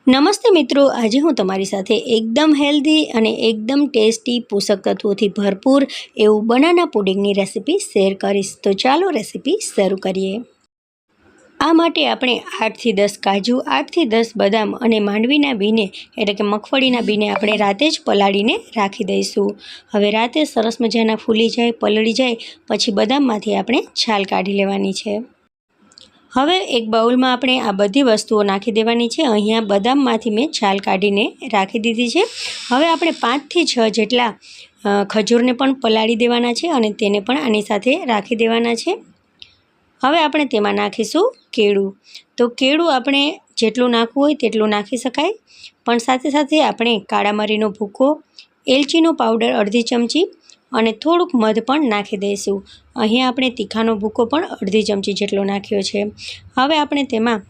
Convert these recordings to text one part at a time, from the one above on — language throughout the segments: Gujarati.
નમસ્તે મિત્રો, આજે હું તમારી સાથે એકદમ હેલ્ધી અને એકદમ ટેસ્ટી પોષક તત્વોથી ભરપૂર એવું બનાના પુડિંગની રેસીપી શેર કરીશ। તો ચાલો રેસીપી શરૂ કરીએ। આ માટે આપણે 8 થી 10 કાજુ, 8 થી 10 બદામ અને માંડવીના બીને એટલે કે મગફળીના બીને આપણે રાતે જ પલાળીને રાખી દઈશું। હવે રાતે સરસ મજાના ફૂલી જાય, પલળી જાય પછી બદામમાંથી આપણે છાલ કાઢી લેવાની છે। હવે એક બાઉલમાં આપણે આ બધી વસ્તુઓ નાખી દેવાની છે। અહીંયા બદામમાંથી મેં છાલ કાઢીને રાખી દીધી છે। હવે આપણે 5 થી 6 જેટલા ખજૂરને પણ પલાળી દેવાના છે અને તેને પણ આની સાથે રાખી દેવાના છે। હવે આપણે તેમાં નાખીશું કેળું। તો કેળું આપણે જેટલું નાખવું હોય તેટલું નાખી શકાય, પણ સાથે સાથે આપણે કાળા મરીનો ભૂકો, એલચીનો પાવડર અડધી ચમચી અને થોડુંક મધ પણ નાખી દઈશું। અહીંયા આપણે તીખાનો ભૂકો પણ અડધી ચમચી જેટલો નાખ્યો છે। હવે આપણે તેમાં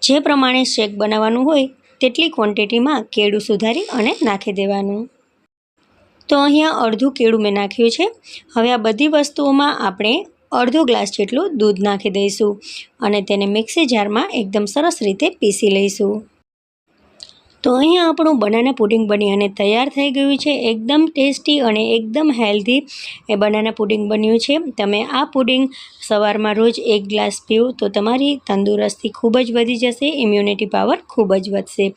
જે પ્રમાણે શેક બનાવવાનું હોય તેટલી ક્વોન્ટિટીમાં કેળું સુધારી અને નાખી દેવાનું। તો અહીંયા અડધું કેળું મેં નાખ્યું છે। હવે આ બધી વસ્તુઓમાં આપણે અડધો ગ્લાસ જેટલું દૂધ નાખી દઈશું અને તેને મિક્સી જારમાં એકદમ સરસ રીતે પીસી લઈશું। તો અહીંયા આપણું બનાના પુડિંગ બની અને તૈયાર થઈ ગયું છે। એકદમ ટેસ્ટી અને એકદમ હેલ્ધી એ બનાના પુડિંગ બન્યું છે। તમે આ પુડિંગ સવારમાં રોજ 1 ગ્લાસ પીઓ તો તમારી તંદુરસ્તી ખૂબ જ વધી જશે, ઇમ્યુનિટી પાવર ખૂબ જ વધશે।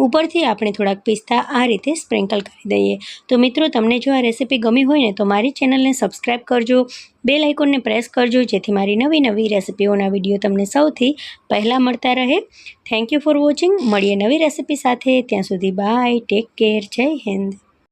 ઉપરથી આપણે થોડાક પિસ્તા આ રીતે સ્પ્રિંકલ કરી દઈએ। તો મિત્રો, તમને જો આ રેસીપી ગમી હોય ને તો મારી ચેનલને સબસ્ક્રાઈબ કરજો, બેલ આઇકોનને પ્રેસ કરજો જેથી મારી નવી રેસીપીઓના વિડીયો તમને સૌથી પહેલાં મળતા રહે। Thank you for watching. મળીએ નવી રેસીપી સાથે, ત્યાં સુધી બાય, ટેક કેર, જય હિન્દ।